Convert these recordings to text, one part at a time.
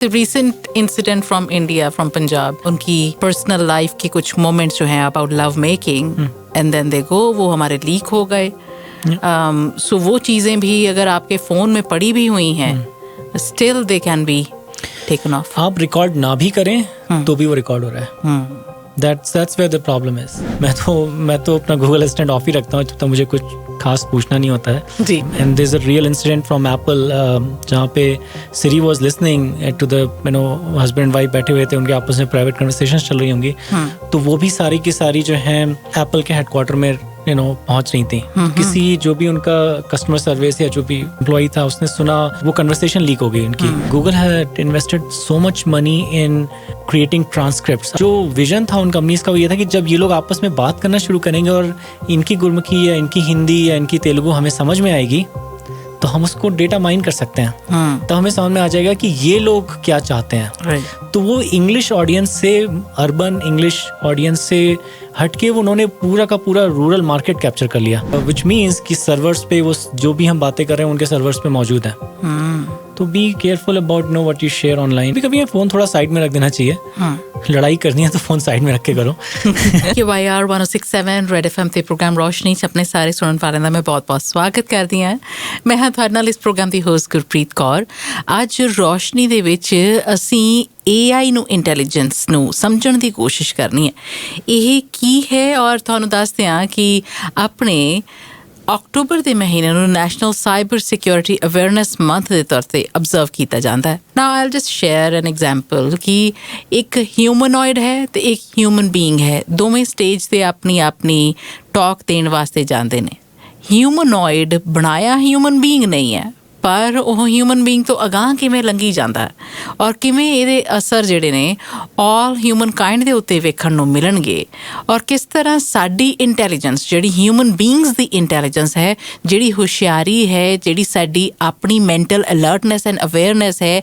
Recent incident from India, from Punjab, उनकी personal life के कुछ मोमेंट्स जो हैं about love making and then they go, वो हमारे लीक हो गए. सो वो चीज़ें भी अगर आपके फ़ोन में पड़ी भी हुई हैं, still they can be taken of. आप रिकॉर्ड ना भी करें तो भी वो रिकॉर्ड हो रहा है. That's where the problem is. मैं तो अपना Google Assistant ऑफ ही रखता हूँ जब तक मुझे कुछ खास पूछना नहीं होता है. जी. And there's a real incident from Apple जहाँ पे Siri was listening to the husband and wife बैठे हुए थे, उनके आपस में private conversations चल रही होंगी. तो वो भी सारी की सारी जो है Apple के हेडक्वार्टर में पहुंच रही थी. किसी जो भी उनका कस्टमर सर्विस या जो भी एम्प्लॉय था उसने सुना, वो कन्वर्सेशन लीक हो गई उनकी. Google had invested so much money in creating transcripts. जो विजन था उन कंपनीज का वो ये था कि जब ये लोग आपस में बात करना शुरू करेंगे और इनकी गुरमुखी या इनकी हिंदी या इनकी तेलुगु हमें समझ में आएगी तो हम उसको डेटा माइन कर सकते हैं. तो हमें समझ में आ जाएगा कि ये लोग क्या चाहते हैं. तो वो इंग्लिश ऑडियंस से, अर्बन इंग्लिश ऑडियंस से हटके उन्होंने पूरा का पूरा रूरल मार्केट कैप्चर कर लिया, विच मीन्स कि सर्वर्स पे वो जो भी हम बातें कर रहे हैं उनके सर्वर्स पे मौजूद है. तो be careful about know what you share online. कभी फोन थोड़ा साइड में रख देना चाहिए. लड़ाई करनी है तो फोन साइड में रख के करो. YR 106.7 रेड FM ਤੇ ਪ੍ਰੋਗਰਾਮ ਰੋਸ਼ਨੀ ਚ ਆਪਣੇ ਸਾਰੇ ਸੁਣਨ ਵਾਲਿਆਂ ਦਾ ਮੈਂ ਬਹੁਤ-ਬਹੁਤ ਸਵਾਗਤ ਕਰਦੀ ਹਾਂ. ਮੈਂ ਹਾਂ ਤੁਹਾਡੇ ਨਾਲ ਇਸ ਪ੍ਰੋਗਰਾਮ ਦੀ ਹੋਸਟ ਗੁਰਪ੍ਰੀਤ ਕੌਰ. ਅੱਜ ਰੋਸ਼ਨੀ ਦੇ ਵਿੱਚ ਅਸੀਂ AI ਨੂੰ, ਇੰਟੈਲੀਜੈਂਸ ਨੂੰ ਸਮਝਣ ਦੀ ਕੋਸ਼ਿਸ਼ ਕਰਨੀ ਹੈ. ਇਹ ਕੀ ਹੈ ਔਰ ਤੁਹਾਨੂੰ ਦੱਸਦੇ ਹਾਂ ਕਿ ਆਪਣੇ ਅਕਤੂਬਰ ਦੇ ਮਹੀਨੇ ਨੂੰ national cyber security awareness month ਦੇ ਤੌਰ 'ਤੇ ਅਬਜ਼ਰਵ ਕੀਤਾ ਜਾਂਦਾ ਹੈ. Now I'll just share an example ਕਿ ਇੱਕ ਹਿਊਮਨੋਇਡ ਹੈ ਤੇ ਇੱਕ ਹਿਊਮਨ ਬੀਇੰਗ ਹੈ. ਦੋਵੇਂ ਸਟੇਜ 'ਤੇ ਆਪਣੀ ਟਾਕ ਦੇਣ ਵਾਸਤੇ ਜਾਂਦੇ ਨੇ. ਹਿਊਮਨੋਇਡ ਬਣਾਇਆ ਹਿਊਮਨ ਬੀਇੰਗ ਨਹੀਂ ਹੈ, ਪਰ ਉਹ ਹਿਊਮਨ ਬੀਇੰਗ ਤੋਂ ਅਗਾਂਹ ਕਿਵੇਂ ਲੰਘੀ ਜਾਂਦਾ ਔਰ ਕਿਵੇਂ ਇਹਦੇ ਅਸਰ ਜਿਹੜੇ ਨੇ ਆਲ ਹਿਊਮਨ ਕਾਈਂਡ ਦੇ ਉੱਤੇ ਵੇਖਣ ਨੂੰ ਮਿਲਣਗੇ ਔਰ ਕਿਸ ਤਰ੍ਹਾਂ ਸਾਡੀ ਇੰਟੈਲੀਜੈਂਸ, ਜਿਹੜੀ ਹਿਊਮਨ ਬੀਇੰਗਸ ਦੀ ਇੰਟੈਲੀਜੈਂਸ ਹੈ, ਜਿਹੜੀ ਹੁਸ਼ਿਆਰੀ ਹੈ, ਜਿਹੜੀ ਸਾਡੀ ਆਪਣੀ ਮੈਂਟਲ ਅਲਰਟਨੈਸ ਐਂਡ ਅਵੇਅਰਨੈਸ ਹੈ,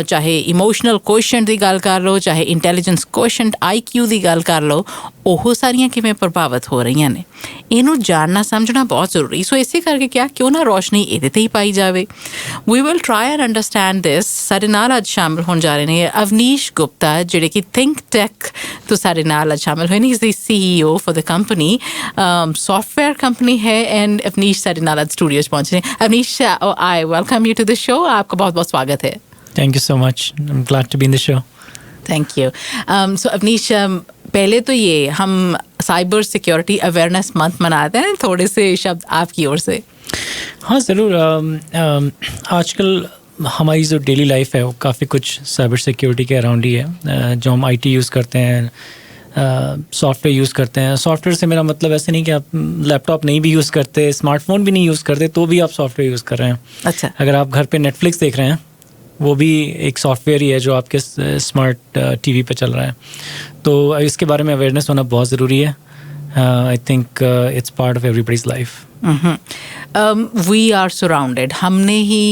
ਚਾਹੇ ਇਮੋਸ਼ਨਲ ਕੁਐਸ਼ਚਨ ਦੀ ਗੱਲ ਕਰ ਲਓ, ਚਾਹੇ ਇੰਟੈਲੀਜੈਂਸ ਕੁਐਸ਼ਚਨ IQ ਦੀ ਗੱਲ ਕਰ ਲਓ, ਉਹ ਸਾਰੀਆਂ ਕਿਵੇਂ ਪ੍ਰਭਾਵਿਤ ਹੋ ਰਹੀਆਂ ਨੇ. ਇਹਨੂੰ ਜਾਣਨਾ ਸਮਝਣਾ ਬਹੁਤ ਜ਼ਰੂਰੀ. ਸੋ ਇਸੇ ਕਰਕੇ ਕਿਉਂ ਨਾ ਰੋਸ਼ਨੀ ਇਹਦੇ 'ਤੇ ਹੀ ਪਾਈ ਜਾਵੇ. We will try and understand this. ਸਾਡੇ ਨਾਲ ਅੱਜ ਸ਼ਾਮਿਲ ਹੋਣ ਜਾ ਰਹੇ ਨੇ ਅਵਨੀਸ਼ ਗੁਪਤਾ, ਜਿਹੜੇ ਕਿ ਥਿੰਕ ਟੈਕ ਤੋਂ ਸਾਡੇ ਨਾਲ ਅੱਜ ਸ਼ਾਮਿਲ ਹੋਏ ਨੇ. ਇਸ ਦੀ CEO for the company, software company ਹੈ. ਐਂਡ ਅਵਨੀਸ਼ ਸਾਡੇ ਨਾਲ ਅੱਜ ਸਟੂਡੀਓ 'ਚ ਪਹੁੰਚੇ ਨੇ. Avneesh, I welcome you to the show. आपका बहुत बहुत स्वागत है. Thank you so much. I'm glad to be in the show. Thank you. So Awanish, पहले तो ये हम साइबर सिक्योरिटी अवेयरनेस मंथ मनाते हैं, थोड़े से शब्द आपकी ओर से. हाँ ज़रूर. आजकल हमारी जो डेली लाइफ है वो काफ़ी कुछ साइबर सिक्योरिटी के अराउंड ही है. जो हम IT यूज़ करते हैं, सॉफ्टवेयर यूज़ करते हैं. सॉफ्टवेयर से मेरा मतलब ऐसे नहीं कि आप लैपटॉप नहीं भी यूज़ करते, स्मार्टफोन भी नहीं यूज़ करते, तो भी आप सॉफ्टवेयर यूज़ कर रहे हैं. अच्छा. अगर आप घर पे नेटफ्लिक्स देख रहे हैं, वो भी एक सॉफ्टवेयर ही है जो आपके स्मार्ट TV पे चल रहा है. तो इसके बारे में अवेयरनेस होना बहुत ज़रूरी है. I think it's part of everybody's life. We are surrounded. हमने ही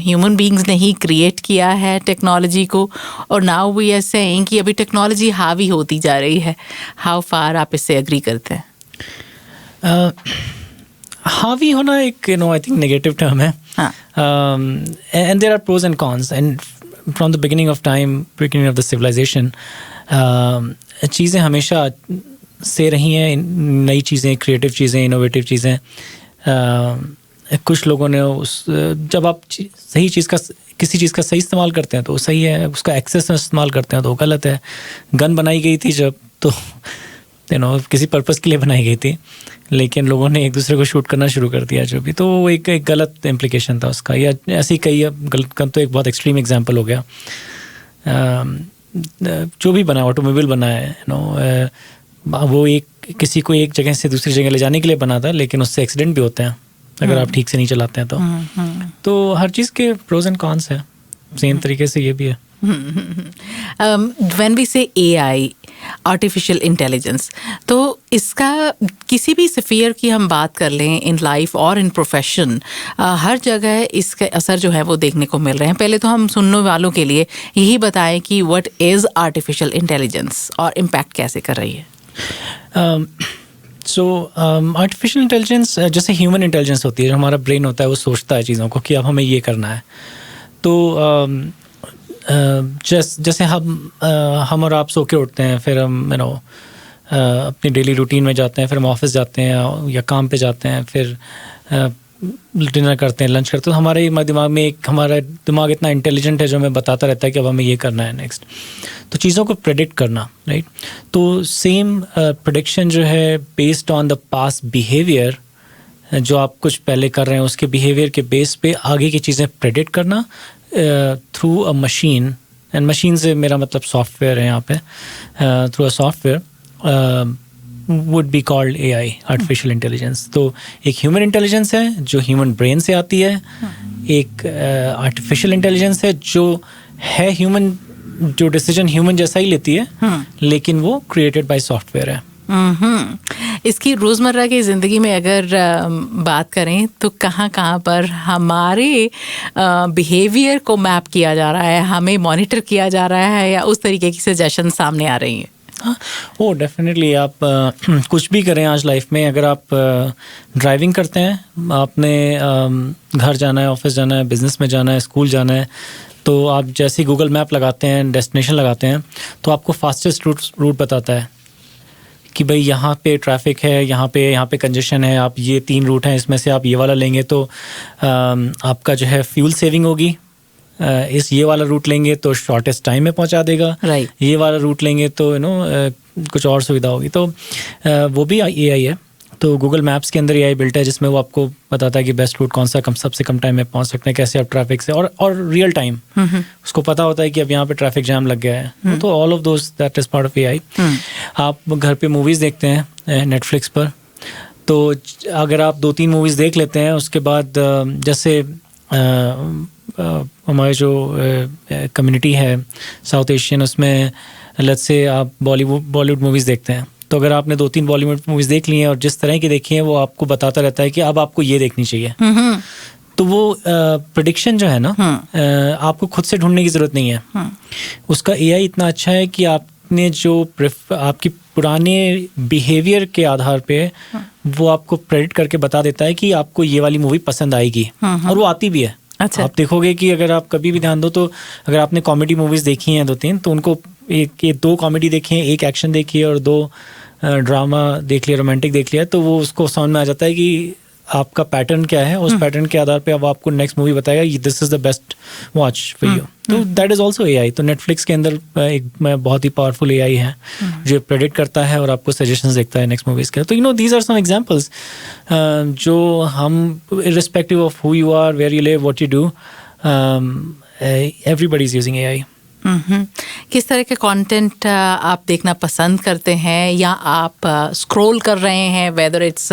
ह्यूमन बींग्स ने ही क्रिएट किया है टेक्नोलॉजी को, और नाउ वी आर सेइंग कि अभी टेक्नोलॉजी हावी होती जा रही है. हाउ फार आप इससे एग्री करते हैं? हावी होना एक आई थिंक नेगेटिव टर्म है. And there are pros and cons. And from the beginning of the civilisation, चीज़ें हमेशा से रही हैं. नई चीज़ें, क्रिएटिव चीज़ें, इनोवेटिव चीज़ें. कुछ लोगों ने जब आप सही चीज़ का, किसी चीज़ का सही इस्तेमाल करते हैं तो सही है, उसका एक्सेस में इस्तेमाल करते हैं तो गलत है. गन बनाई गई थी जब, तो किसी पर्पस के लिए बनाई गई थी, लेकिन लोगों ने एक दूसरे को शूट करना शुरू कर दिया जो भी, तो वो एक गलत इम्प्लिकेशन था उसका. या ऐसी कई गन तो एक बहुत एक्सट्रीम एग्जांपल हो गया. जो भी बना, ऑटोमोबाइल बना है, वो किसी को एक जगह से दूसरी जगह ले जाने के लिए बना था, लेकिन उससे एक्सीडेंट भी होते हैं अगर आप ठीक से नहीं चलाते हैं तो. तो हर चीज़ के प्रोज एंड कॉन्स है. सेम तरीके से ये भी है. When we say AI, artificial intelligence, तो इसका किसी भी स्फीयर की हम बात कर लें, इन लाइफ और इन प्रोफेशन, हर जगह इसके असर जो है वो देखने को मिल रहे हैं. पहले तो हम सुनने वालों के लिए यही बताएं कि व्हाट इज़ आर्टिफिशियल इंटेलिजेंस और इम्पैक्ट कैसे कर रही है. आर्टिफिशियल इंटेलिजेंस जैसे ह्यूमन इंटेलिजेंस होती है, जो हमारा ब्रेन होता है वो सोचता है चीज़ों को कि अब हमें ये करना है. तो जैसे हम और आप सो के उठते हैं, फिर हम अपनी डेली रूटीन में जाते हैं, फिर हम ऑफिस जाते हैं या काम पे जाते हैं, फिर डिनर करते हैं, लंच करते हैं, तो हमारे दिमाग में हमारा दिमाग इतना इंटेलिजेंट है जो हमें बताता रहता है कि अब हमें ये करना है नेक्स्ट। तो चीज़ों को प्रेडिक्ट करना, राइट। तो सेम प्रेडिक्शन जो है based on the past behaviour, जो आप कुछ पहले कर रहे हैं उसके बिहेवियर के बेस पे आगे की चीज़ें प्रेडिक्ट करना through a machine, and machine से मेरा मतलब सॉफ्टवेयर है यहाँ पे, through a software would be called AI, artificial intelligence। तो एक ह्यूमन इंटेलिजेंस है जो ह्यूमन ब्रेन से आती है, एक आर्टिफिशियल इंटेलिजेंस है जो है ह्यूमन, जो डिसीजन ह्यूमन जैसा ही लेती है, लेकिन वो क्रिएटेड बाय सॉफ्टवेयर है। इसकी रोज़मर्रा की ज़िंदगी में अगर बात करें तो कहाँ कहाँ पर हमारे बिहेवियर को मैप किया जा रहा है, हमें मॉनिटर किया जा रहा है, या उस तरीके की सजेशन सामने आ रही हैं? ओ डेफिनेटली। आप कुछ भी करें आज लाइफ में, अगर आप ड्राइविंग करते हैं, आपने घर जाना है, ऑफिस जाना है, बिजनेस में जाना है, स्कूल जाना है, तो आप जैसे ही गूगल मैप लगाते हैं, डेस्टिनेशन लगाते हैं, तो आपको फास्टेस्ट रूट बताता है कि भाई यहाँ पे ट्रैफिक है, यहाँ पे कंजेशन है, आप ये 3 रूट हैं, इसमें से आप ये वाला लेंगे तो आपका जो है फ्यूल सेविंग होगी, ये वाला रूट लेंगे तो शॉर्टेस्ट टाइम में पहुंचा देगा, ये वाला रूट लेंगे तो कुछ और सुविधा होगी। तो वो भी AI है। तो गूगल मैप्स के अंदर AI बिल्ट है जिसमें वो आपको बताता है कि बेस्ट रूट कौन सा, सबसे कम टाइम में पहुंच सकते हैं, कैसे आप ट्रैफिक से, और रियल टाइम उसको पता होता है कि अब यहाँ पे ट्रैफिक जैम लग गया है। तो all of those that is part of AI। आप घर पे मूवीज़ देखते हैं नेटफ्लिक्स पर, तो अगर आप 2-3 मूवीज़ देख लेते हैं, उसके बाद जैसे हमारे जो कम्युनिटी है साउथ एशियन, उसमें लेट्स से आप बॉलीवुड मूवीज़ देखते हैं, तो अगर आपने 2-3 बॉलीवुड मूवीज़ देख ली हैं और जिस तरह की देखी हैं, वो आपको बताता रहता है कि अब आपको ये देखनी चाहिए। तो वो प्रेडिक्शन जो है ना, आपको खुद से ढूंढने की ज़रूरत नहीं है। उसका AI इतना अच्छा है कि आपने जो आपकी पुराने बिहेवियर के आधार पे वो आपको प्रेडिक्ट करके बता देता है कि आपको ये वाली मूवी पसंद आएगी, और वो आती भी है। अच्छा। आप देखोगे कि अगर आप कभी भी ध्यान दो, तो अगर आपने कॉमेडी मूवीज़ देखी हैं 2-3, तो उनको 2 कॉमेडी देखी है, 1 एक्शन देखी है और 2 ड्रामा देख लिया, रोमांटिक देख लिया, तो वो उसको समझ में आ जाता है कि आपका पैटर्न क्या है, उस पैटर्न के आधार पे अब आपको नेक्स्ट मूवी बताएगा this is the best watch for you. तो दैट इज ऑल्सो AI। तो नेटफ्लिक्स के अंदर एक बहुत ही पावरफुल AI है जो प्रेडिक्ट करता है और आपको सजेशंस देता है नेक्स्ट मूवीज के। तो दीज आर सम एग्जांपल्स जो हम irrespective of who you are, where you live, what you do, everybody is using AI। किस तरह के कंटेंट आप देखना पसंद करते हैं, या आप स्क्रॉल कर रहे हैं, whether it's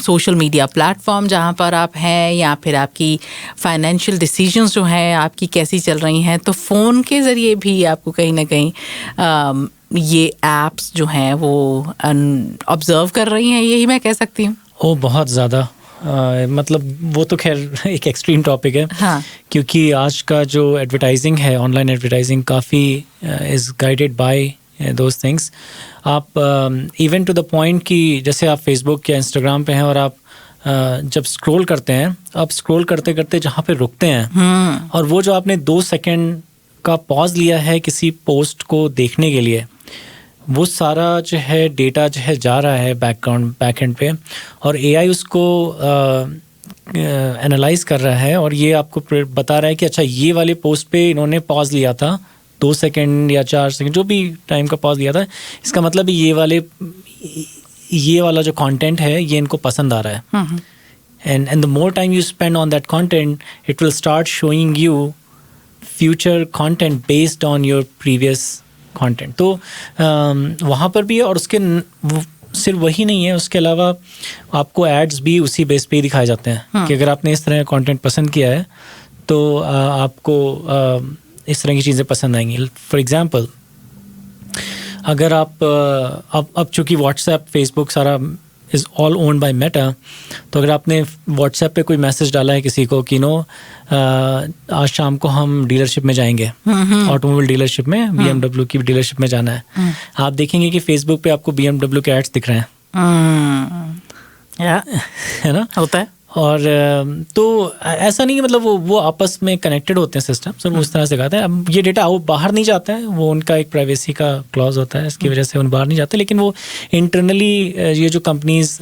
social media platform जहाँ पर आप हैं, या फिर आपकी फाइनेंशियल डिसीजंस जो हैं आपकी कैसी चल रही हैं, तो फ़ोन के ज़रिए भी आपको कहीं ना कहीं ये एप्स जो हैं वो ऑब्जर्व कर रही हैं, यही मैं कह सकती हूँ। ओ बहुत ज़्यादा, मतलब वो तो खैर एक एक्सट्रीम टॉपिक है। हाँ। क्योंकि आज का जो एडवर्टाइजिंग है, ऑनलाइन एडवर्टाइजिंग, काफ़ी is guided by those things. आप इवन टू द पॉइंट कि जैसे आप फेसबुक या इंस्टाग्राम पे हैं और आप जब स्क्रॉल करते हैं, आप स्क्रॉल करते करते जहाँ पे रुकते हैं, और वो जो आपने 2 सेकेंड का पॉज लिया है किसी पोस्ट को देखने के लिए, वो सारा जो है डेटा जो है जा रहा है बैकएंड पे, और AI उसको एनालाइज कर रहा है, और ये आपको बता रहा है कि अच्छा ये वाले पोस्ट पे इन्होंने पॉज लिया था 2 सेकेंड या 4 सेकेंड, जो भी टाइम का पॉज लिया था, इसका मतलब ये वाला जो कंटेंट है ये इनको पसंद आ रहा है। And the more time you spend on that content, it will start showing you future content based on your previous content. तो वहाँ पर भी, और उसके सिर्फ वही नहीं है, उसके अलावा आपको एड्स भी उसी बेस पे ही दिखाए जाते हैं कि अगर आपने इस तरह का कंटेंट पसंद किया है तो आपको इस तरह की चीज़ें पसंद आएंगी। फॉर एग्जांपल, अगर आप अब चूँकि व्हाट्सएप, फेसबुक सारा is all owned by Meta, तो अगर आपने व्हाट्सएप पे कोई मैसेज डाला है किसी को कि आज शाम को हम डीलरशिप में जाएंगे, ऑटोमोबाइल डीलरशिप में, BMW की डीलरशिप में जाना है, आप देखेंगे कि फेसबुक पे आपको BMW के एड्स दिख रहे हैं। या है ना, होता है। और तो ऐसा नहीं कि मतलब वो आपस में कनेक्टेड होते हैं सिस्टम्स और वो उस तरह से कहते हैं। अब ये डेटा बाहर नहीं जाता है, वो उनका एक प्राइवेसी का क्लॉज होता है, इसकी वजह से उन बाहर नहीं जाते, लेकिन वो इंटरनली ये जो कंपनीज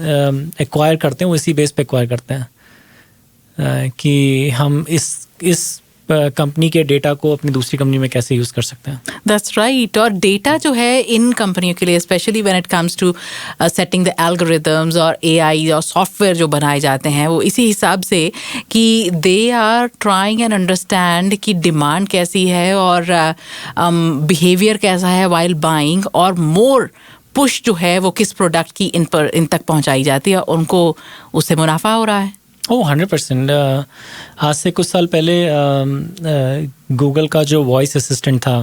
एक्वायर करते हैं वो इसी बेस पे एक्वायर करते हैं कि हम इस कंपनी के डेटा को अपनी दूसरी कंपनी में कैसे यूज़ कर सकते हैं। That's right. और डेटा जो है इन कंपनियों के लिए, specially when it comes to setting the algorithms और एआई और सॉफ्टवेयर जो बनाए जाते हैं, वो इसी हिसाब से कि they are trying and understand कि डिमांड कैसी है और बिहेवियर कैसा है वाइल बाइंग, और मोर पुश जो है वो किस प्रोडक्ट की इन तक पहुंचाई जाती है, उनको उससे मुनाफा हो रहा है। 100%। आज से कुछ साल पहले गूगल का जो वॉइस असिस्टेंट था,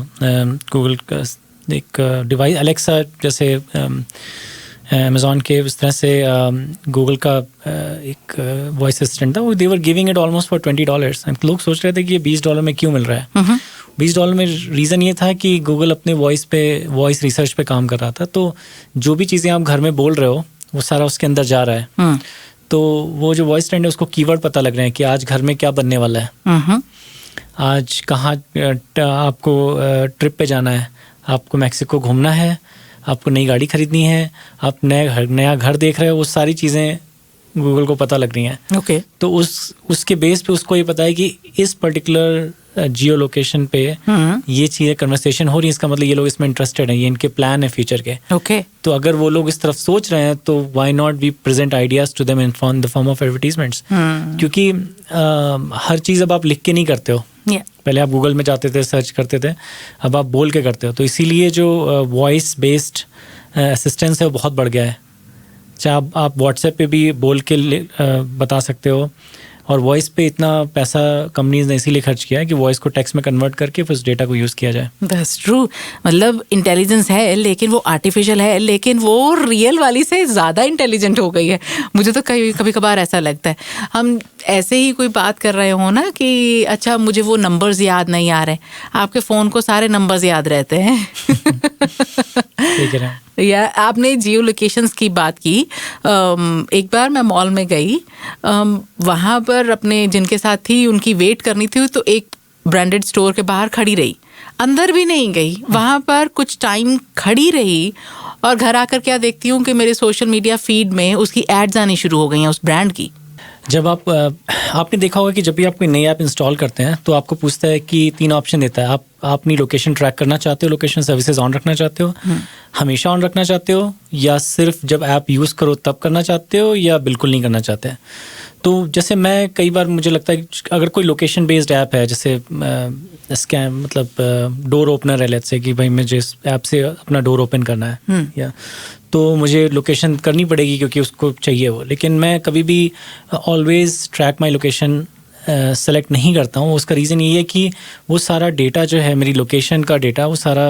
गूगल का एक डिवाइस अलेक्सा जैसे अमेज़ॉन के, उस तरह से गूगल का एक वॉइस असिस्टेंट था, वो they were giving it almost for $20। लोग सोच रहे थे कि ये $20 में क्यों मिल रहा है। $20 में रीज़न ये था कि गूगल अपने वॉइस रिसर्च पे काम कर रहा था, तो जो भी चीज़ें आप घर में बोल रहे हो वो सारा उसके अंदर जा रहा है। तो वो जो वॉइस ट्रेंड है उसको कीवर्ड पता लग रहे हैं कि आज घर में क्या बनने वाला है, आज कहाँ आपको ट्रिप पे जाना है, आपको मैक्सिको घूमना है, आपको नई गाड़ी खरीदनी है, आप नया घर देख रहे हो, वो सारी चीज़ें गूगल को पता लग रही हैं। ओके। तो उसके बेस पे उसको ये पता है कि इस पर्टिकुलर जियो लोकेशन पे ये चीज़ें कन्वर्सेशन हो रही है, इसका मतलब ये लोग इसमें इंटरेस्टेड हैं, ये इनके प्लान है फ्यूचर के। ओके। तो अगर वो लोग इस तरफ सोच रहे हैं तो why not we present ideas to them in the form of advertisements. क्योंकि हर चीज़ अब आप लिख के नहीं करते हो। पहले आप गूगल में जाते थे, सर्च करते थे, अब आप बोल के करते हो। तो इसीलिए जो वॉइस बेस्ड असिस्टेंस है वो बहुत बढ़ गया है। चाहे आप व्हाट्सएप पे भी बोल के बता सकते हो, और वॉइस पे इतना पैसा कंपनीज ने इसीलिए खर्च किया है कि वॉइस को टेक्स्ट में कन्वर्ट करके फिर उस डेटा को यूज़ किया जाए। That's true. मतलब इंटेलिजेंस है लेकिन वो आर्टिफिशियल है, लेकिन वो रियल वाली से ज़्यादा इंटेलिजेंट हो गई है। मुझे तो कभी कभार ऐसा लगता है, हम ऐसे ही कोई बात कर रहे हो ना कि अच्छा मुझे वो नंबर्स याद नहीं आ रहे, आपके फ़ोन को सारे नंबर्स याद रहते हैं। ठीक है। या आपने जियो लोकेशंस की बात की, एक बार मैं मॉल में गई, वहाँ पर अपने जिनके साथ थी उनकी वेट करनी थी, तो एक ब्रांडेड स्टोर के बाहर खड़ी रही, अंदर भी नहीं गई, वहाँ पर कुछ टाइम खड़ी रही, और घर आकर क्या देखती हूँ कि मेरे सोशल मीडिया फीड में उसकी एड्स आनी शुरू हो गई हैं उस ब्रांड की। जब आपने देखा होगा कि जब भी आप कोई नई ऐप इंस्टॉल करते हैं तो आपको पूछता है कि 3 ऑप्शन देता है। आप अपनी लोकेशन ट्रैक करना चाहते हो, लोकेशन सर्विसेज ऑन रखना चाहते हो, हमेशा ऑन रखना चाहते हो, या सिर्फ जब ऐप यूज़ करो तब करना चाहते हो, या बिल्कुल नहीं करना चाहते हैं। तो जैसे मैं कई बार मुझे लगता है कि अगर कोई लोकेशन बेस्ड ऐप है, जैसे स्कैम मतलब डोर ओपनर है, लेट्स से कि भाई मुझे इस ऐप से अपना डोर ओपन करना है, या तो मुझे लोकेशन करनी पड़ेगी क्योंकि उसको चाहिए वो। लेकिन मैं कभी भी always track my location select नहीं करता हूँ। उसका रीज़न ये है कि वो सारा डेटा जो है, मेरी लोकेशन का डेटा, वो सारा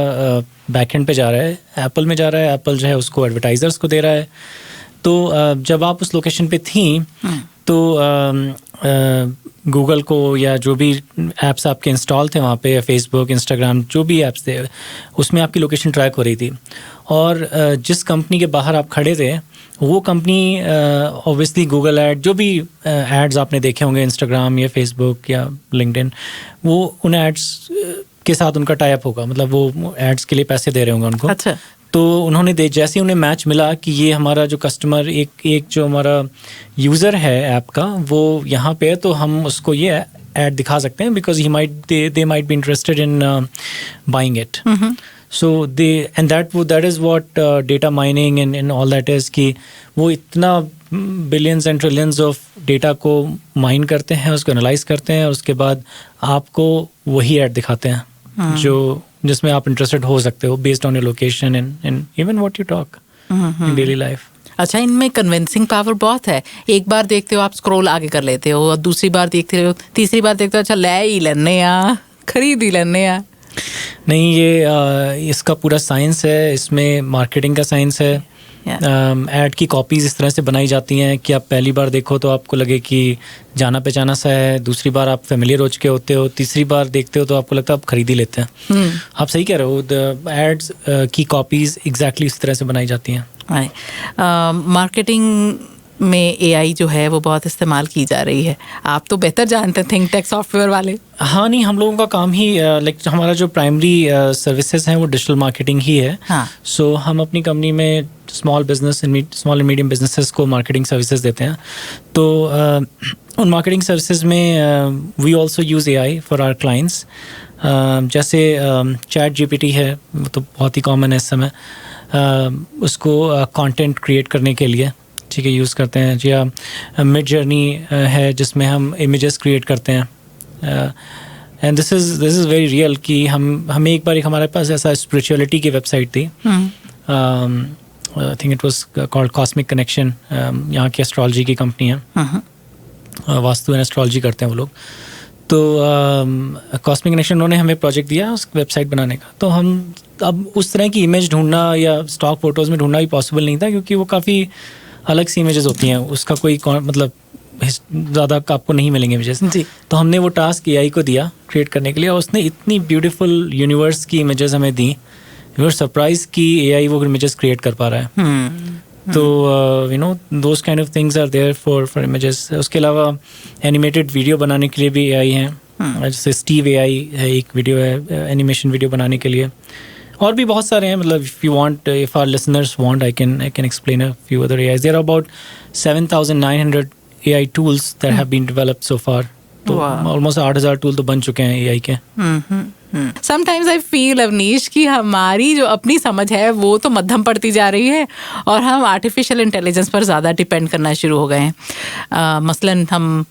बैकएंड पे जा रहा है, एप्पल में जा रहा है, एप्पल जो है उसको एडवर्टाइजर्स को दे रहा है। तो जब आप उस लोकेशन पे थी तो गूगल को या जो भी ऐप्स आपके इंस्टॉल थे वहाँ पे, या फेसबुक, इंस्टाग्राम, जो भी ऐप्स थे, उसमें आपकी लोकेशन ट्रैक हो रही थी। और जिस कंपनी के बाहर आप खड़े थे वो कंपनी ऑब्वियसली गूगल ऐड, जो भी एड्स आपने देखे होंगे इंस्टाग्राम या फेसबुक या लिंक्डइन, वो उन एड्स के साथ उनका टाई अप होगा, मतलब वो एड्स के लिए पैसे दे रहे होंगे उनको। अच्छा। तो उन्होंने जैसे उन्हें मैच मिला कि ये हमारा जो कस्टमर, एक जो हमारा यूज़र है ऐप का, वो यहाँ पे है, तो हम उसको ये ऐड दिखा सकते हैं because they might be interested in buying it. So and that is what data mining and all that is, कि वो इतना billions and trillions of data को माइन करते हैं, उसको एनालाइज करते हैं, और उसके बाद आपको वही ऐड दिखाते हैं जो जिसमें आप इंटरेस्टेड हो सकते हो, based on your location and even what you talk in daily life. अच्छा, इनमें कन्विंसिंग पावर बहुत है। एक बार देखते हो आप स्क्रॉल आगे कर लेते हो, और दूसरी बार देखते हो, तीसरी बार देखते हो, अच्छा ले ही लेने या खरीद ही लेने या। नहीं, ये इसका पूरा साइंस है, इसमें मार्केटिंग का साइंस है। ऐड की कॉपीज़ इस तरह से बनाई जाती हैं कि आप पहली बार देखो तो आपको लगे कि जाना पहचाना सा है, दूसरी बार आप फेमिलियर हो चुके होते हो, तीसरी बार देखते हो तो आपको लगता है आप खरीद ही लेते हैं। आप सही कह रहे हो, द एड्स की कॉपीज़ एग्जैक्टली इस तरह से बनाई जाती हैं। मार्केटिंग में एआई जो है वो बहुत इस्तेमाल की जा रही है। आप तो बेहतर जानते हैं थिंक टेक सॉफ्टवेयर वाले। हाँ, नहीं, हम लोगों का काम ही लाइक हमारा जो प्राइमरी सर्विसेज हैं वो डिजिटल मार्केटिंग ही है। हाँ। सो हम अपनी कंपनी में स्मॉल एंड मीडियम बिजनेसेस को मार्केटिंग सर्विसेज देते हैं। तो उन मार्केटिंग सर्विसेज में we also use AI for our clients. जैसे चैट जीपीटी है, वो तो बहुत ही कॉमन है इस समय। उसको कंटेंट क्रिएट करने के लिए, ठीक है, यूज़ करते हैं। या मिड जर्नी है जिसमें हम इमेजेस क्रिएट करते हैं। And this is very real कि हमें एक बार हमारे पास ऐसा स्पिरिचुअलिटी की वेबसाइट थी, I think it was called cosmic connection. यहाँ की एस्ट्रोलॉजी की कंपनी है, वास्तु एंड एस्ट्रोलॉजी करते हैं वो लोग। तो कॉस्मिक कनेक्शन उन्होंने हमें प्रोजेक्ट दिया उस वेबसाइट बनाने का। तो हम अब उस तरह की इमेज ढूंढना या स्टॉक फोटोज़ में ढूंढना भी पॉसिबल नहीं था, क्योंकि वो काफ़ी अलग सी इमेजेस होती हैं, उसका कोई मतलब ज़्यादा आपको नहीं मिलेंगे इमेजेस जी। तो हमने वो टास्क एआई को दिया क्रिएट करने के लिए, और उसने इतनी ब्यूटीफुल यूनिवर्स की इमेजेस हमें दी, वी वर सरप्राइज कि एआई वो इमेजेस क्रिएट कर पा रहा है। तो you know those kind of things are there for images. उसके अलावा एनिमेटेड वीडियो बनाने के लिए भी एआई है, जैसे स्टीव एआई है, एक वीडियो है एनिमेशन वीडियो बनाने के लिए। और भी बहुत सारे हैं, मतलब if you want, if our listeners want, I can explain a few other AIs. There are about 7,900 AI tools that have been developed so far. तो ऑलमोस्ट 8,000 टूल तो बन चुके हैं एआई के। समटाइम्स आई फील अवनीश कि हमारी जो अपनी समझ है वो तो मध्यम पड़ती जा रही है और हम आर्टिफिशियल इंटेलिजेंस पर ज़्यादा डिपेंड करना शुरू हो गए हैं। मसलन हम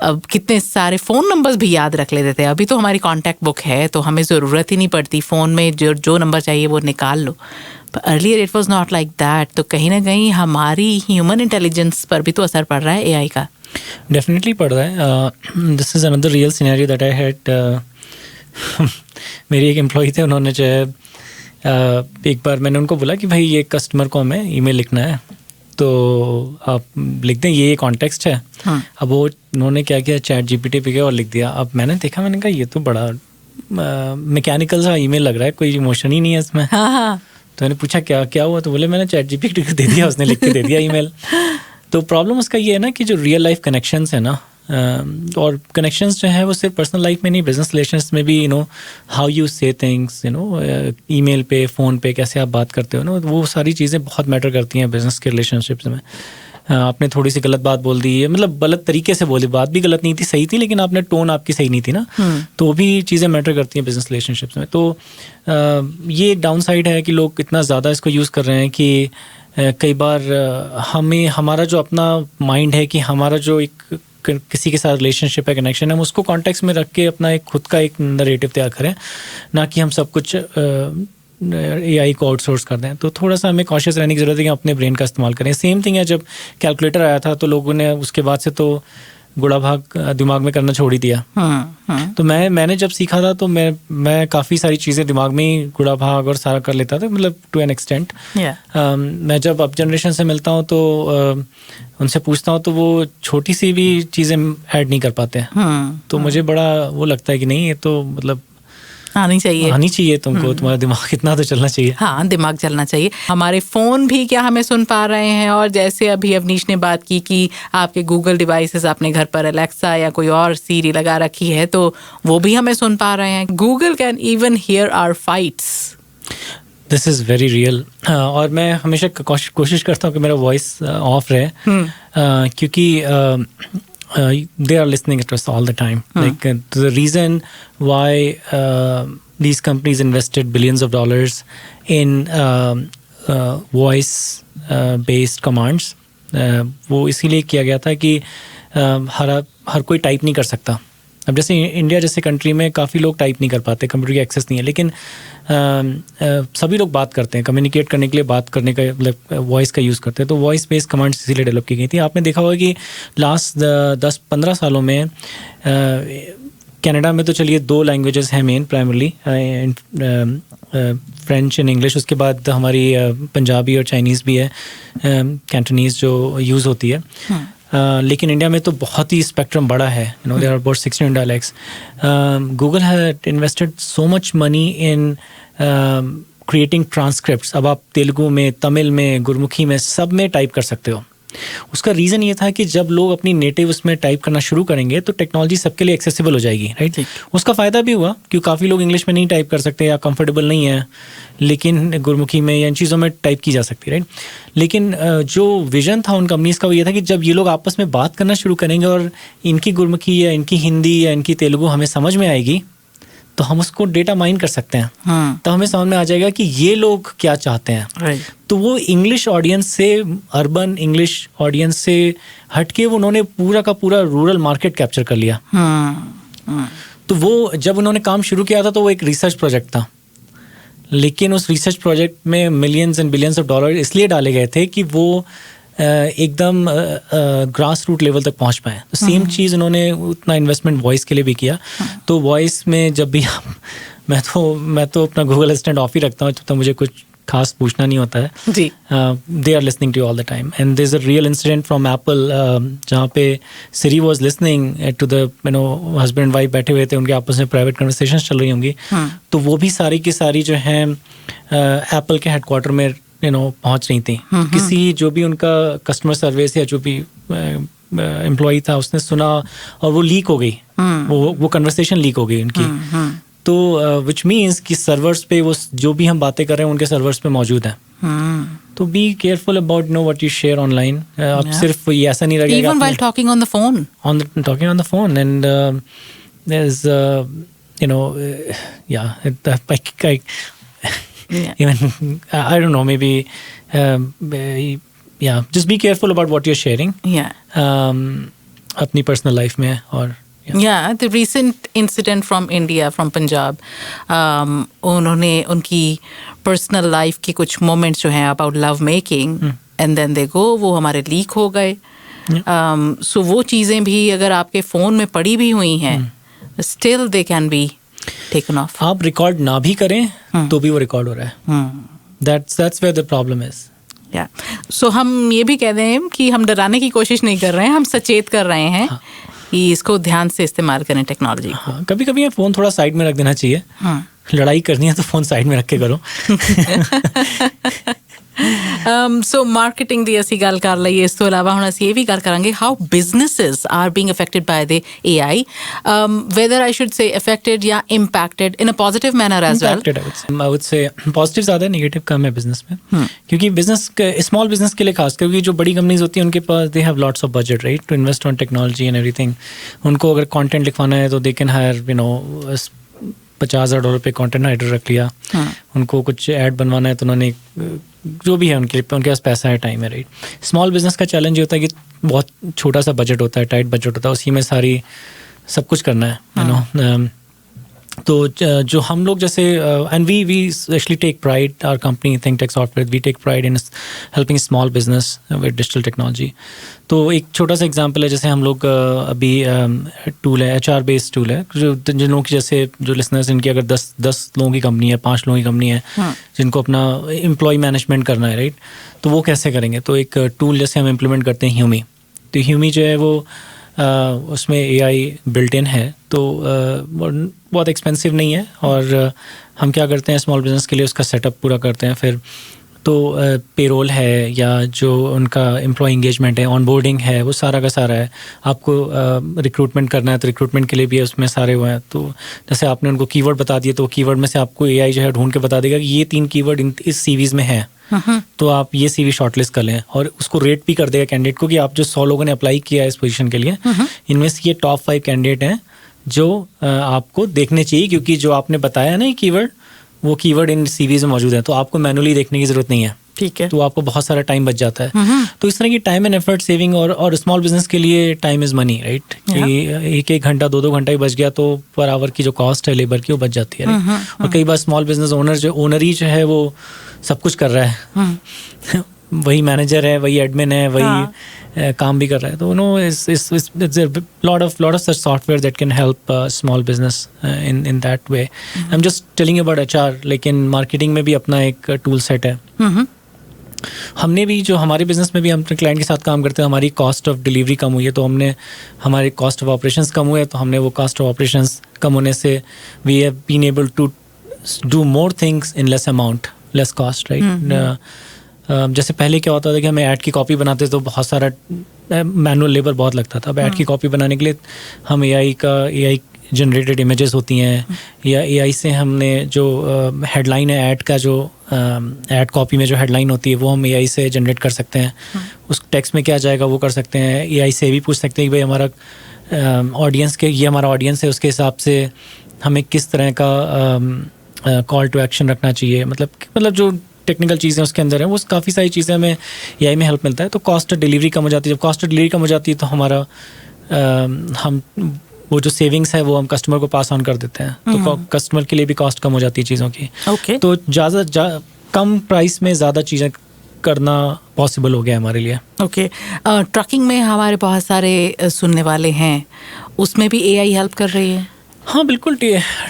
अब कितने सारे फ़ोन नंबर्स भी याद रख लेते थे। अभी तो हमारी कॉन्टैक्ट बुक है तो हमें ज़रूरत ही नहीं पड़ती, फ़ोन में जो नंबर चाहिए वो निकाल लो। Earlier it was not like that. तो कहीं ना कहीं हमारी ह्यूमन इंटेलिजेंस पर भी तो असर पड़ रहा है एआई का। डेफिनेटली पड़ रहा है। This is another real scenario that I had. मेरी एक एम्प्लॉई थे, उन्होंने जो है एक बार मैंने उनको बोला कि भाई ये कस्टमर को हमें ईमेल लिखना है, तो आप लिख दें ये कॉन्टेक्स्ट है। अब वो उन्होंने क्या किया, चैट जीपीटी पे गया और लिख दिया। अब मैंने देखा, मैंने कहा ये तो बड़ा मैकेनिकल सा ईमेल लग रहा है, कोई इमोशन ही नहीं है इसमें। तो मैंने पूछा क्या हुआ, तो बोले मैंने चैट जीपीटी को दे दिया, उसने लिख के दे दिया ईमेल। तो प्रॉब्लम उसका ये है ना कि जो रियल लाइफ कनेक्शंस है ना, और कनेक्शंस जो है वो सिर्फ पर्सनल लाइफ में नहीं, बिजनेस रिलेशंस में भी, यू नो हाउ यू से थिंग्स, यू नो ईमेल पे, फ़ोन पे कैसे आप बात करते हो ना, वो सारी चीज़ें बहुत मैटर करती हैं बिजनेस के रिलेशनशिप्स में। आपने थोड़ी सी गलत बात बोल दी है, मतलब गलत तरीके से बोली, बात भी गलत नहीं थी, सही थी, लेकिन आपने टोन आपकी सही नहीं थी ना, तो वो भी चीज़ें मैटर करती हैं बिजनेस रिलेशनशिप्स में। तो ये एक डाउन साइड है कि लोग इतना ज़्यादा इसको यूज़ कर रहे हैं कि कई बार हमें हमारा जो अपना माइंड है कि हमारा जो एक किसी के साथ रिलेशनशिप है, कनेक्शन है, हम उसको कॉन्टेक्स्ट में रख के अपना एक खुद का एक नरेटिव तैयार करें, ना कि हम सब कुछ एआई को आउटसोर्स कर दें। तो थोड़ा सा हमें कॉशियस रहने की ज़रूरत है कि अपने ब्रेन का इस्तेमाल करें। सेम थिंग है, जब कैलकुलेटर आया था तो लोगों ने उसके बाद से तो गुड़ा भाग दिमाग में करना छोड़ ही दिया। तो मैंने जब सीखा था तो मैं काफ़ी सारी चीज़ें दिमाग में ही गुड़ा भाग और सारा कर लेता था, मतलब टू एन एक्सटेंट। मैं जब अब जनरेशन से मिलता हूँ तो उनसे पूछता हूँ तो वो छोटी सी भी चीज़ें ऐड नहीं कर पाते हैं। तो मुझे बड़ा वो लगता है कि नहीं, ये तो मतलब आनी चाहिए तुमको, तुम्हारा दिमाग इतना तो चलना चाहिए। हाँ, दिमाग चलना चाहिए। हमारे फ़ोन भी क्या हमें सुन पा रहे हैं, और जैसे अभी अवनीश ने बात की कि आपके गूगल डिवाइसेस, आपने घर पर एलेक्सा या कोई और सीरी लगा रखी है तो वो भी हमें सुन पा रहे हैं। Google can even hear our fights. This is very real. और मैं हमेशा कोशिश करता हूँ कि मेरा वॉइस ऑफ रहे, क्योंकि they are listening to us all the time. Like the reason why these companies invested billions of dollars in voice based commands, वो इसीलिए किया गया था कि हर कोई टाइप नहीं कर सकता। अब जैसे इंडिया जैसे कंट्री में काफ़ी लोग टाइप नहीं कर पाते, कंप्यूटर की एक्सेस नहीं है, लेकिन सभी लोग बात करते हैं, कम्युनिकेट करने के लिए बात करने का मतलब वॉइस का यूज़ करते हैं। तो वॉइस बेस्ड कमांड्स इसीलिए डेवलप की गई थी। आपने देखा होगा कि लास्ट 10-15 सालों में कनाडा में तो चलिए 2 लैंग्वेजेस हैं main, primarily French and English. उसके बाद हमारी पंजाबी और चाइनीज़ भी है, कैंटोनीज़ जो यूज़ होती है। लेकिन इंडिया में तो बहुत ही स्पेक्ट्रम बड़ा है, you know there are about 16 dialects. Google had invested so much money in creating transcripts. अब आप तेलुगु में, तमिल में, गुरमुखी में, सब में टाइप कर सकते हो। उसका रीज़न ये था कि जब लोग अपनी नेटिव उसमें टाइप करना शुरू करेंगे तो टेक्नोलॉजी सबके लिए एक्सेसिबल हो जाएगी, राइट। उसका फ़ायदा भी हुआ क्योंकि काफ़ी लोग इंग्लिश में नहीं टाइप कर सकते या कंफर्टेबल नहीं है, लेकिन गुरमुखी में या इन चीज़ों में टाइप की जा सकती है, राइट। लेकिन जो विज़न था उन कंपनीज़ का वो ये था कि जब ये लोग आपस में बात करना शुरू करेंगे और इनकी गुरमुखी या इनकी हिंदी या इनकी तेलुगु हमें समझ में आएगी तो हम उसको डेटा माइन कर सकते हैं। तो हमें समझ में आ जाएगा कि ये लोग क्या चाहते हैं। तो वो इंग्लिश ऑडियंस से, अर्बन इंग्लिश ऑडियंस से हटके उन्होंने पूरा का पूरा रूरल मार्केट कैप्चर कर लिया। तो वो जब उन्होंने काम शुरू किया था तो वो एक रिसर्च प्रोजेक्ट था, लेकिन उस रिसर्च प्रोजेक्ट में millions and billions of dollar इसलिए डाले गए थे कि वो एकदम ग्रास रूट लेवल तक पहुंच पाए। तो सेम चीज़ उन्होंने उतना इन्वेस्टमेंट वॉइस के लिए भी किया। तो वॉइस में जब भी मैं तो अपना गूगल असिस्टेंट ऑफ ही रखता हूँ तो मुझे कुछ खास पूछना नहीं होता है जी। They are listening to all the time and there is a real incident from Apple जहाँ पे Siri was listening to the husband and wife बैठे हुए थे, उनके आपस में प्राइवेट कन्वर्सेशंस चल रही होंगी। तो वो भी सारी की सारी जो है एप्पल के हेडक्वार्टर में पहुंच रही थी। किसी जो भी उनका कस्टमर सर्विस या जो भी एम्प्लॉय था उसने सुना और वो लीक हो गई, वो कन्वर्सेशन लीक हो गई उनकी। तो विच मीन्स कि सर्वर्स पे वो जो भी हम बातें कर रहे हैं उनके सर्वर्स पे मौजूद है। तो be careful about what you share online. अब सिर्फ ये ऐसा नहीं लगेगा even while talking on the phone and there's even I don't know, maybe just be careful about what you're sharing अपनी पर्सनल लाइफ में। और the recent incident from India, from Punjab, उन्होंने उनकी पर्सनल लाइफ के कुछ moments जो हैं about love making and then they go, वो हमारे लीक हो गए। सो वो चीज़ें भी अगर आपके फ़ोन में पड़ी भी हुई हैं still they can be taken of. आप रिकॉर्ड ना भी करें तो भी वो रिकॉर्ड हो रहा है। That's where the problem is. सो हम ये भी कह दें कि हम डराने की कोशिश नहीं कर रहे हैं, हम सचेत कर रहे हैं कि इसको ध्यान से इस्तेमाल करें टेक्नोलॉजी को। कभी कभी फ़ोन थोड़ा साइड में रख देना चाहिए। लड़ाई करनी है तो फ़ोन साइड में रख के करो। सो मार्केटिंग ਦੀ ਅਸੀਂ ਗੱਲ ਕਰ ਲਈ, ਇਸ ਤੋਂ ਇਲਾਵਾ ਹੁਣ ਅਸੀਂ ਇਹ ਵੀ ਗੱਲ ਕਰਾਂਗੇ how businesses are being affected by the AI, whether I should say affected या impacted in a positive manner as well. I would say positive ज़्यादा है, negative कम है बिजनेस में। क्योंकि बिजनेस स्मॉल बिजनेस के लिए खास करके जो बड़ी कंपनीज होती हैं उनके पास they have lots of budget, right, to invest on technology and everything. उनको अगर कंटेंट लिखवाना है तो दे कैन हायर $50,000 पे कंटेंट राइटर रख लिया। उनको कुछ ऐड बनवाना है तो उन्होंने जो भी है उनके पास पैसा है, टाइम है, राइट। स्मॉल बिजनेस का चैलेंज ये होता है कि बहुत छोटा सा बजट होता है, टाइट बजट होता है, उसी में सारी सब कुछ करना है, तो जो हम लोग जैसे and we actually take pride, our company Thinktech software, we take pride in helping small business with digital technology. तो एक छोटा सा एग्जांपल है, जैसे हम लोग अभी टूल है, HR बेस्ड टूल है, जिन लोगों की जैसे जो लिसनर्स इनकी अगर 10 लोगों की कंपनी है, 5 लोगों की कंपनी है, जिनको अपना एम्प्लॉय मैनेजमेंट करना है, राइट, तो वो कैसे करेंगे। तो एक टूल जैसे हम इम्प्लीमेंट करते हैं ह्यूमी, तो ह्यूमी जो है वो उसमें AI बिल्ट इन है, तो बहुत एक्सपेंसिव नहीं है। और हम क्या करते हैं स्मॉल बिजनेस के लिए उसका सेटअप पूरा करते हैं। फिर तो पेरोल है या जो उनका एम्प्लॉय इंगेजमेंट है, ऑनबोर्डिंग है, वो सारा का सारा है। आपको रिक्रूटमेंट करना है तो रिक्रूटमेंट के लिए भी उसमें सारे हुए हैं। तो जैसे आपने उनको कीवर्ड बता दिए तो कीवर्ड में से आपको AI जो है ढूंढ के बता देगा कि ये 3 कीवर्ड इस CVs में है, तो आप ये CV शॉर्टलिस्ट कर लें, और उसको रेट भी कर देगा कैंडिडेट को कि आप जो 100 लोगों ने अप्लाई किया है इस पोजीशन के लिए, इनमें से ये टॉप 5 कैंडिडेट हैं जो आपको देखने चाहिए, क्योंकि जो आपने बताया ना कीवर्ड, वो कीवर्ड इन CVs में मौजूद है, तो आपको मैनुअली देखने की जरूरत नहीं है। ठीक है, तो आपको बहुत सारा टाइम बच जाता है। तो इस तरह की टाइम एंड एफर्ट सेविंग, और स्मॉल बिजनेस के लिए टाइम इज मनी, राइट, कि 1 घंटा 2 घंटा ही बच गया तो पर आवर की जो कॉस्ट है लेबर की वो बच जाती है। और कई बार स्मॉल बिजनेस ओनर ही जो है वो सब कुछ कर रहा है, वही मैनेजर है, वही एडमिन है, वही काम भी कर रहा है। तो lot of such software that can help small business in that way. I am just telling about HR, लेकिन मार्केटिंग में भी अपना एक टूल सेट है। हमने भी जो हमारे बिजनेस में भी हम अपने क्लाइंट के साथ काम करते हैं, हमारी कॉस्ट ऑफ डिलीवरी कम हुई है, तो हमने हमारे कॉस्ट ऑफ ऑपरेशंस कम हुए, तो हमने वो कॉस्ट ऑफ ऑपरेशंस कम होने से we have been able to do more things in less amount, less cost, right. जैसे पहले क्या होता था कि हमें ऐड की कॉपी बनाते तो बहुत सारा मैनुअल लेबर बहुत लगता था। अब ऐड की कॉपी बनाने के लिए हम एआई जनरेटेड इमेजेस होती हैं या एआई से हमने जो हेडलाइन है ऐड का, जो ऐड कॉपी में जो हेडलाइन होती है वो हम एआई से जनरेट कर सकते हैं। उस टेक्स्ट में क्या जाएगा वो कर सकते हैं। एआई से भी पूछ सकते हैं कि भाई हमारा ऑडियंस ये हमारा ऑडियंस है, उसके हिसाब से हमें किस तरह का कॉल टू एक्शन रखना चाहिए। मतलब जो टेक्निकल चीज़ें उसके अंदर हैं वो काफ़ी सारी चीज़ें हमें एआई में हेल्प मिलता है। तो कॉस्ट ऑफ डिलीवरी कम हो जाती है। जब कॉस्ट ऑफ डिलीवरी कम हो जाती है तो हमारा हम वो जो सेविंग्स है वो हम कस्टमर को पास ऑन कर देते हैं। तो कस्टमर के लिए भी कॉस्ट कम हो जाती है चीज़ों की। तो कम प्राइस में ज़्यादा चीज़ें करना पॉसिबल हो गया हमारे लिए। ट्रकिंग में हमारे बहुत सारे सुनने वाले हैं, उसमें भी एआई हेल्प कर रही है? हाँ बिल्कुल।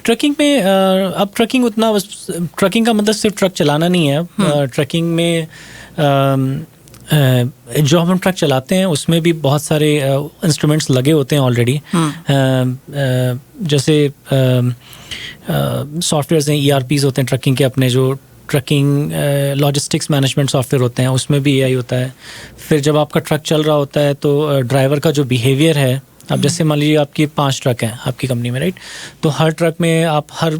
ट्रकिंग में अब ट्रकिंग का मतलब सिर्फ ट्रक चलाना नहीं है। ट्रकिंग में जो हम ट्रक चलाते हैं उसमें भी बहुत सारे इंस्ट्रूमेंट्स लगे होते हैं ऑलरेडी। जैसे सॉफ्टवेयर्स हैं, ERPs होते हैं ट्रकिंग के अपने, जो ट्रकिंग लॉजिस्टिक्स मैनेजमेंट सॉफ्टवेयर होते हैं उसमें भी एआई होता है। फिर जब आपका ट्रक चल रहा होता है तो ड्राइवर का जो बिहेवियर है, अब जैसे मान लीजिए आपकी 5 ट्रक हैं आपकी कंपनी में, राइट? तो हर ट्रक में आप हर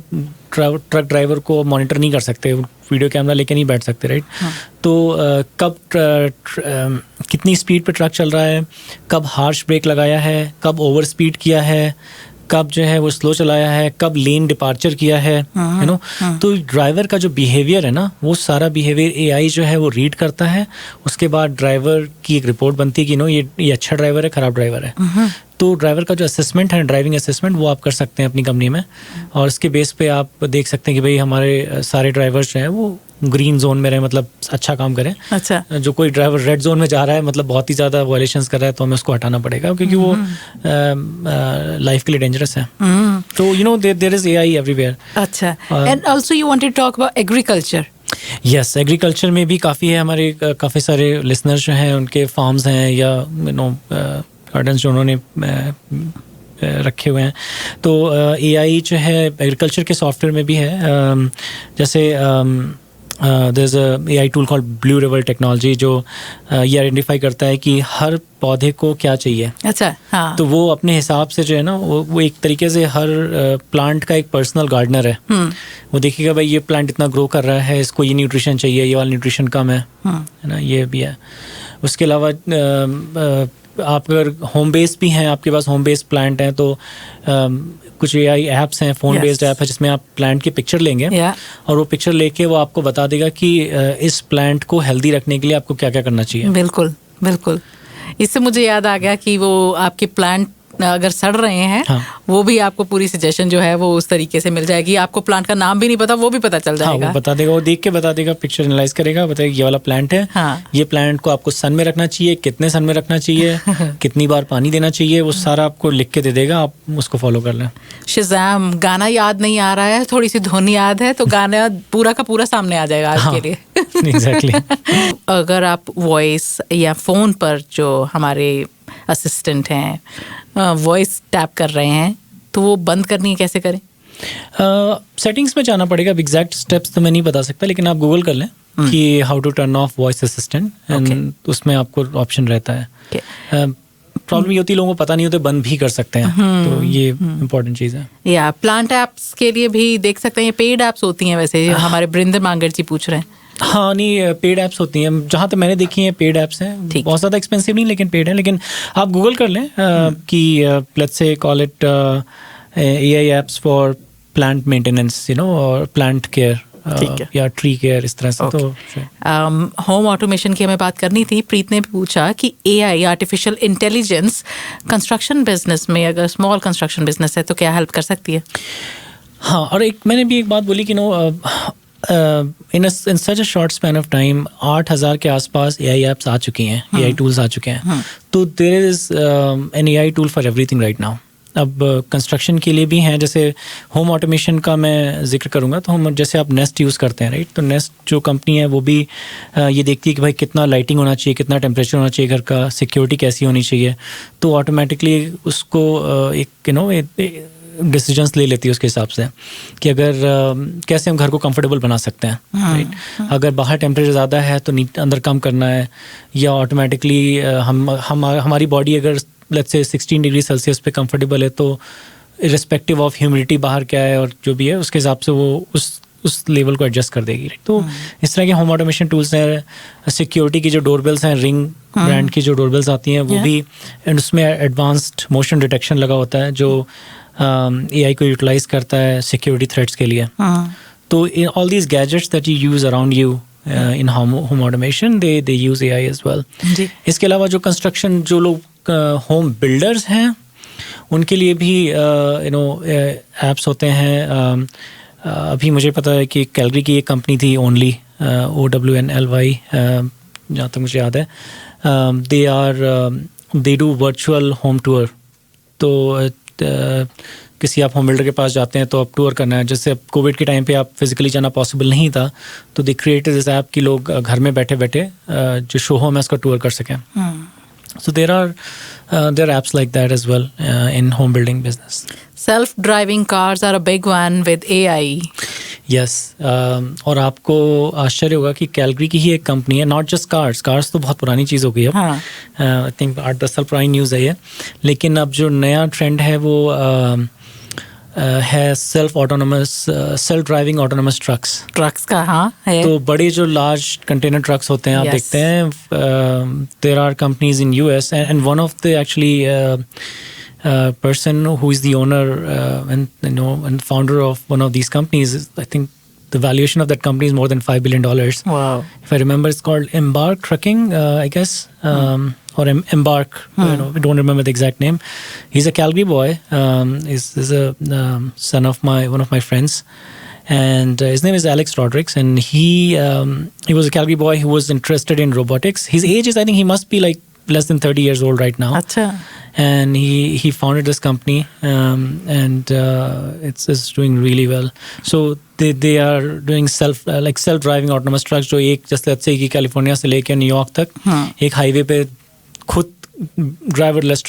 ट्रक ड्राइवर को मॉनिटर नहीं कर सकते, वीडियो कैमरा लेके नहीं बैठ सकते, राइट? तो कब कितनी स्पीड पे ट्रक चल रहा है, कब हार्श ब्रेक लगाया है, कब ओवर स्पीड किया है, कब जो है वो स्लो चलाया है, कब लेन डिपार्चर किया है, यू नो। तो ड्राइवर का जो बिहेवियर है ना, वो सारा बिहेवियर एआई जो है वो रीड करता है। उसके बाद ड्राइवर की एक रिपोर्ट बनती है कि नो ये अच्छा ड्राइवर है, ख़राब ड्राइवर है। तो ड्राइवर का जो असेसमेंट है, ड्राइविंग असेसमेंट, वो आप कर सकते हैं अपनी कंपनी में। और इसके बेस पे आप देख सकते हैं कि भाई हमारे सारे ड्राइवर्स जो हैं वो ग्रीन जोन में रहे, मतलब अच्छा काम करें। अच्छा। जो कोई ड्राइवर रेड जोन में जा रहा है, मतलब बहुत ही ज़्यादा वायलेशंस कर रहा है, तो हमें उसको हटाना पड़ेगा क्योंकि वो लाइफ के लिए डेंजरस है। तो you know there is AI everywhere. अच्छा। And also you wanted to talk about agriculture. Yes, agriculture में भी काफ़ी है। हमारे काफ़ी सारे लिसनर्स जो हैं उनके फार्म्स हैं या यू नो गार्डन्स जो उन्होंने रखे हुए हैं। तो एआई जो है एग्रीकल्चर के सॉफ्टवेयर में भी है। जैसे there is a AI tool called blue river technology जो ये आइडेंटिफाई करता है कि हर पौधे को क्या चाहिए। अच्छा। हाँ। तो वो अपने हिसाब से जो है ना वो एक तरीके से हर प्लांट का एक पर्सनल गार्डनर है। वो देखेगा भाई ये प्लांट इतना ग्रो कर रहा है, इसको ये न्यूट्रिशन चाहिए, ये वाला न्यूट्रिशन कम है ना, ये भी है। उसके अलावा आप अगर होम बेस्ड भी हैं, आपके पास होम बेस्ड प्लांट हैं, तो कुछ एआई ऐप्स हैं, फ़ोन बेस्ड ऐप है जिसमें आप प्लांट की पिक्चर लेंगे और वो पिक्चर लेके वो आपको बता देगा कि इस प्लांट को हेल्दी रखने के लिए आपको क्या क्या करना चाहिए। बिल्कुल बिल्कुल। इससे मुझे याद आ गया कि वो आपके प्लांट अगर सड़ रहे हैं, हाँ, वो भी आपको पूरी सजेशन जो है वो उस तरीके से मिल जाएगी। आपको प्लांट का नाम भी नहीं पता, वो भी पता चल जाएगा। हाँ, वो बता देगा, वो देख के बता देगा, पिक्चर एनालाइज करेगा, बताएगा ये वाला प्लांट है। हाँ। ये प्लांट को आपको सन में रखना चाहिए, कितने सन में रखना चाहिए, कितनी बार पानी देना चाहिए, वो सारा आपको लिख के दे देगा। आप उसको फॉलो कर लें। शज़ाम, गाना याद नहीं आ रहा है, थोड़ी सी धुन याद है, तो गाना पूरा का पूरा सामने आ जाएगा आज के लिए। एग्जैक्टली। अगर आप वॉइस या फोन पर जो हमारे असिस्टेंट हैं वॉइस टैप कर रहे हैं तो वो बंद करनी है, कैसे करें? सेटिंग्स में जाना पड़ेगा। अब एग्जैक्ट स्टेप्स तो मैं नहीं बता सकता, लेकिन आप गूगल कर लें कि how to turn off voice assistant, उसमें आपको ऑप्शन रहता है। प्रॉब्लम ये होती है लोगों को पता नहीं होता, बंद भी कर सकते हैं, तो ये इम्पोर्टेंट चीज़ है। या प्लांट ऐप्स के लिए भी देख सकते हैं, ये पेड ऐप्स होती हैं वैसे, हमारे बरिंदर मांगर जी पूछ रहे हैं। हाँ, नहीं, पेड ऐप्स होती हैं, जहाँ तक मैंने देखी हैं पेड ऐप्स हैं, बहुत ज़्यादा एक्सपेंसिव नहीं लेकिन पेड है। लेकिन आप गूगल कर लें कि let's say call it AI apps for plant maintenance, you know, और प्लांट केयर या ट्री केयर, इस तरह से। तो होम ऑटोमेशन की हमें बात करनी थी। प्रीत ने भी पूछा कि AI, artificial intelligence, construction business में, अगर स्मॉल कंस्ट्रक्शन बिजनेस है तो क्या हेल्प कर सकती है? हाँ, और एक मैंने भी एक बात बोली कि no in such a short span of time 8,000 के आसपास एआई ऐप्स आ चुकी हैं, एआई टूल्स आ चुके हैं। तो there is an AI tool for everything right now. अब कंस्ट्रक्शन के लिए भी हैं, जैसे होम ऑटोमेशन का मैं जिक्र करूँगा तो हम जैसे आप नेस्ट यूज़ करते हैं, राइट? तो नेस्ट जो कंपनी है वो भी ये देखती है कि भाई कितना लाइटिंग होना चाहिए, कितना टेम्परेचर होना चाहिए घर का, सिक्योरिटी कैसी होनी चाहिए, तो ऑटोमेटिकली उसको एक यू नो डिसीजंस ले लेती है उसके हिसाब से कि अगर कैसे हम घर को कंफर्टेबल बना सकते हैं, राइट. अगर बाहर टेम्परेचर ज़्यादा है तो अंदर कम करना है, या ऑटोमेटिकली हमारी बॉडी अगर लेट्स से 16 डिग्री सेल्सियस पे कंफर्टेबल है तो इर्रेस्पेक्टिव ऑफ ह्यूमिडिटी बाहर क्या है और जो भी है उसके हिसाब से वो उस लेवल को एडजस्ट कर देगी. तो इस तरह के होम ऑटोमेशन टूल्स हैं. सिक्योरिटी की जो डोरबेल्स हैं, रिंग ब्रांड की जो डोरबेल्स आती हैं वो भी, एंड उसमें एडवांस्ड मोशन डिटेक्शन लगा होता है जो AI को यूटिलाइज करता है सिक्योरिटी थ्रेट्स के लिए. तो all these gadgets that you use around you in home automation they use AI as well. इसके अलावा जो कंस्ट्रक्शन जो लोग होम बिल्डर्स हैं उनके लिए भी एप्स होते हैं. अभी मुझे पता है कि कैलगरी की एक कंपनी थी ओनली, OWNLY, जहाँ तक मुझे याद है. They do virtual home tour. तो किसी आप होम बिल्डर के पास जाते हैं तो आप टूर करना है, जैसे अब कोविड के टाइम पे आप फिजिकली जाना पॉसिबल नहीं था तो दे क्रिएटेड दिस ऐप कि लोग घर में बैठे बैठे जो शो होम है उसका टूर कर सकें. So there are apps like that as well in home building business. Self-driving cars are a big one with AI. Yes. और आपको आश्चर्य होगा कि कैलगरी की ही एक कंपनी है, नॉट जस्ट कार्स तो बहुत पुरानी चीज़ हो गई अब. आई थिंक 8-10 साल पुरानी न्यूज़ है ये. लेकिन अब जो नया ट्रेंड है वो है सेल्फ ड्राइविंग ऑटोनोमस ट्रक्स का. हाँ है. तो बड़े जो लार्ज कंटेनर ट्रक्स होते हैं आप देखते हैं, there are companies in US and one of the actually person who is the owner and founder of one of these companies, I think the valuation of that company is more than $5 billion. Wow. If I remember, it's called Embark Trucking, I guess, or Embark. I don't remember the exact name. He's a Calgary boy. He's a son of one of my friends. And his name is Alex Rodrigues, and he was a Calgary boy who was interested in robotics. His age is, I think he must be like less than 30 years old right now. Achha. And he founded this company, and it's doing really well. So they are doing self-driving autonomous trucks जो एक जैसे let's say कि California से लेकर New York तक एक highway पे खुद ड्राइवरलेस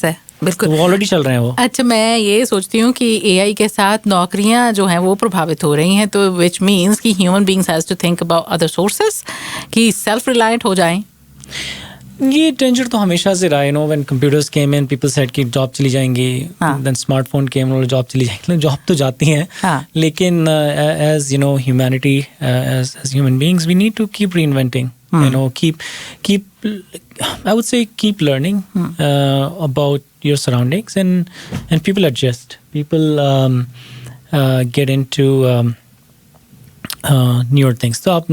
है. बिल्कुल, वो ऑलरेडी चल रहे हैं वो. अच्छा, मैं ये सोचती हूँ कि AI के साथ नौकरियाँ जो हैं वो प्रभावित हो रही हैं, तो विच मीन्स कि human beings has to think about other sources कि सेल्फ रिलायंट हो जाएं. ये डेंजर तो हमेशा से रहा है. When computers came in, people said कि जॉब चली जाएंगी. देन स्मार्टफोन केम और जॉब चली जाएंगी. जॉब तो जाती हैं, लेकिन as humanity, as human beings, we need to keep reinventing. keep I would say keep learning about your surroundings, and people adjust. People get into newer things. तो आप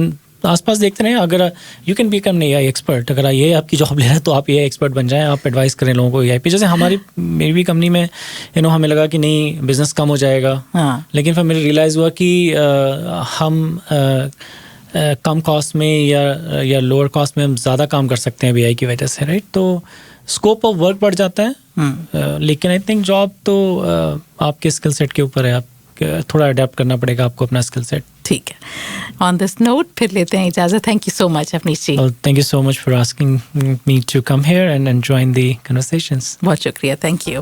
आसपास देखते रहे. अगर you can become an AI expert. अगर ये आपकी job ले रहे हैं तो आप AI एक्सपर्ट बन जाएं. आप एडवाइस करें लोगों को AI पे. जैसे मेरी भी कंपनी में हमें लगा कि नहीं, बिजनेस कम हो जाएगा. लेकिन फिर मेरे रियलाइज़ हुआ कि हम कम कॉस्ट में या लोअर कॉस्ट में हम ज़्यादा काम कर सकते हैं AI की वजह से, राइट. तो स्कोप ऑफ वर्क बढ़ जाता है. लेकिन आई थिंक जॉब तो आपके स्किल सेट के ऊपर है. आप थोड़ा अडेप्ट करना पड़ेगा आपको अपना स्किल सेट. ठीक है. ऑन दिस नोट फिर लेते हैं इजाज़त. Thank you so much Avneesh ji. Thank you so much for asking me to come here and join the conversations. बहुत शुक्रिया. Thank you.